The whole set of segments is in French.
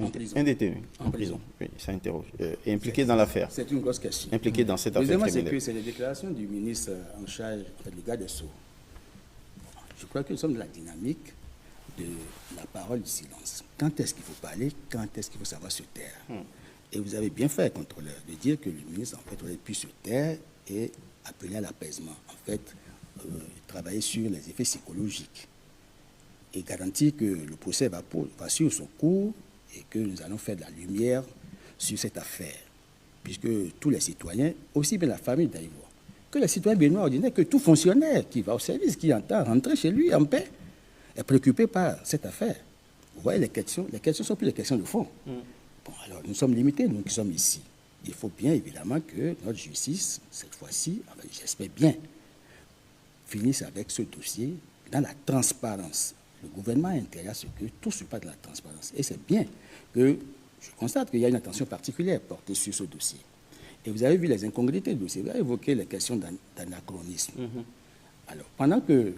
En prison. Un détenu en prison. Oui, ça interroge. Et impliqué dans l'affaire. C'est une grosse question. Impliqué dans cette affaire Deuxièmement, c'est criminelle. que c'est les déclarations du ministre en charge du garde des Sceaux. Je crois que nous sommes dans la dynamique de la parole du silence. Quand est-ce qu'il faut parler? Quand est-ce qu'il faut savoir se taire? Et vous avez bien fait, contrôleur, de dire que le ministre, en fait, aurait pu se taire et appeler à l'apaisement. En fait, travailler sur les effets psychologiques et garantir que le procès va suivre son cours et que nous allons faire de la lumière sur cette affaire. Puisque tous les citoyens, aussi bien la famille d'Aïvoire, que les citoyens béninois ordinaires, que tout fonctionnaire qui va au service, qui entend rentrer chez lui en paix, est préoccupé par cette affaire. Vous voyez, les questions sont plus des questions de fond. Bon, alors, nous sommes limités, nous qui sommes ici. Il faut bien, évidemment, que notre justice, cette fois-ci, enfin, j'espère bien, finisse avec ce dossier dans la transparence. Le gouvernement intéresse à ce que tout se passe dans la transparence. Et c'est bien que je constate qu'il y a une attention particulière portée sur ce dossier. Et vous avez vu les incongruités du dossier. Vous avez évoqué les questions d'anachronisme. Alors, pendant que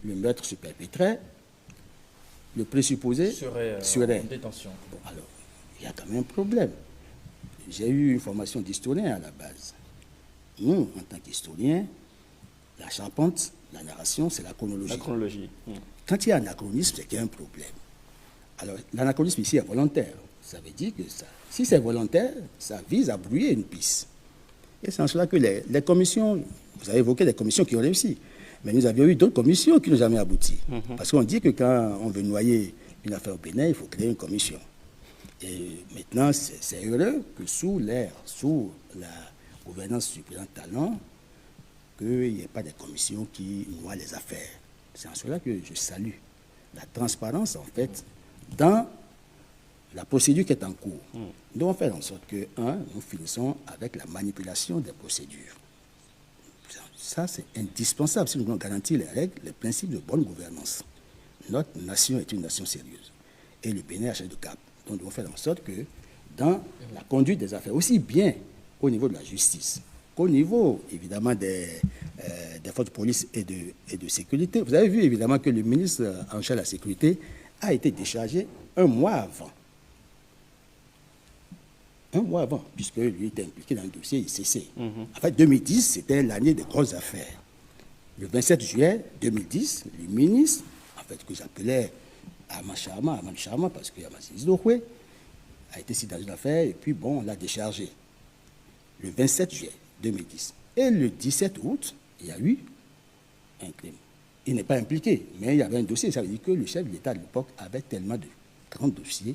le meurtre se perpétrait, le présupposé serait en détention. Bon, alors, il y a quand même un problème. J'ai eu une formation d'historien à la base. Nous, en tant qu'historiens, la charpente, la narration, c'est la chronologie. La chronologie. Quand il y a anachronisme, c'est qu'il y a un problème. Alors, l'anachronisme ici est volontaire. Ça veut dire que si c'est volontaire, ça vise à brouiller une piste. Et c'est en cela que les commissions, vous avez évoqué des commissions qui ont réussi, mais nous avions eu d'autres commissions qui n'ont jamais abouti. Parce qu'on dit que quand on veut noyer une affaire au Bénin, il faut créer une commission. Et maintenant, c'est heureux que sous la gouvernance du président Talon, qu'il n'y ait pas de commissions qui noient les affaires. C'est en cela que je salue la transparence, en fait, dans la procédure qui est en cours. Nous devons faire en sorte que, nous finissons avec la manipulation des procédures. Ça, c'est indispensable si nous voulons garantir les règles, les principes de bonne gouvernance. Notre nation est une nation sérieuse. Et le Bénin a changé de cap. Donc, nous devons faire en sorte que, dans la conduite des affaires, aussi bien au niveau de la justice qu'au niveau, évidemment, des forces de police et de sécurité. Vous avez vu, évidemment, que le ministre en charge de la sécurité a été déchargé un mois avant. Un mois avant, puisque lui était impliqué dans le dossier ICC. En fait, 2010, c'était l'année des grosses affaires. Le 27 juillet 2010, le ministre, en fait, que j'appelais Aman Charma, parce que Yamazis Dohoué, a été cité dans une affaire, et puis bon, on l'a déchargé. Le 27 juillet 2010. Et le 17 août, il y a eu un crime. Il n'est pas impliqué, mais il y avait un dossier. Ça veut dire que le chef de l'État de l'époque avait tellement de grands dossiers